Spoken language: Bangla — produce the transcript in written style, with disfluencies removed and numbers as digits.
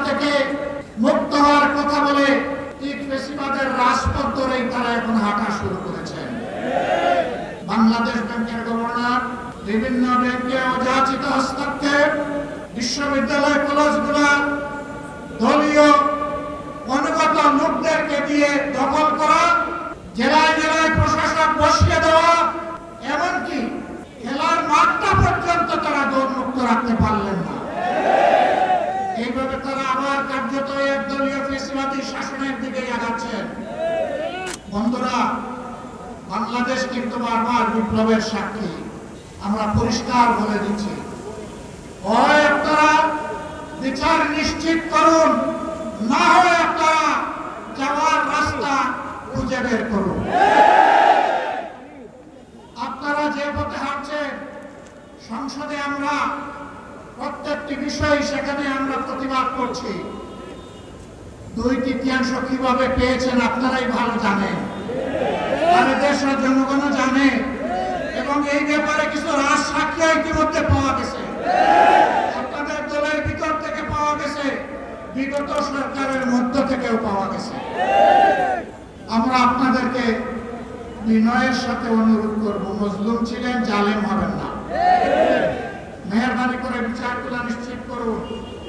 থেকে মুক্ত হওয়ার কথা বলে ফেসিবাদের রাজপথ ধরেই তারা এখন হাঁটা শুরু করেছেন। বাংলাদেশ ব্যাংকের গভর্নর, বিভিন্ন ব্যাংকে অযাচিত হস্তক্ষেপ, বিশ্ববিদ্যালয় কলেজগুলো দলীয় অনুগত লোকদেরকে দিয়ে দখল করা, জেলায় জেলায় প্রশাসক বসিয়ে দেওয়া, এমনকি খেলার মাঠটা পর্যন্ত তারা দৌড়মুক্ত রাখতে পারলেন না। এইভাবে তারা আবার কার্যত একদলীয় ফেসিবাদী শাসনের দিকে আগাচ্ছেন। বন্ধুরা, বাংলাদেশ কিন্তু বারবার বিপ্লবের সাক্ষী। আমরা পরিষ্কার বলে দিচ্ছি, হয় আপনারা বিচার নিশ্চিত করুন, না হয় আপনারা যাওয়ার রাস্তা খুঁজে বের করুন। আপনারা যে পথে হাঁটছেন, সংসদে আমরা প্রত্যেকটি বিষয় সেখানে আমরা প্রতিবাদ করছি। 2/3 কিভাবে পেয়েছেন আপনারাই ভালো জানেন, আর দেশের জনগণও জানে, এবং এই ব্যাপারে কিছু রাজ সাক্ষী ইতিমধ্যে পাওয়া গেছে। আপনাদের দলের ভিতর থেকে পাওয়া গেছে, বিগত সরকারের মধ্য থেকেও পাওয়া গেছে। আমরা আপনাদেরকে বিনয়ের সাথে অনুরোধ করব, মজলুম ছিলেন, জালেম হবেন না। মেহরবানি করে বিচারগুলো নিশ্চিত করুন।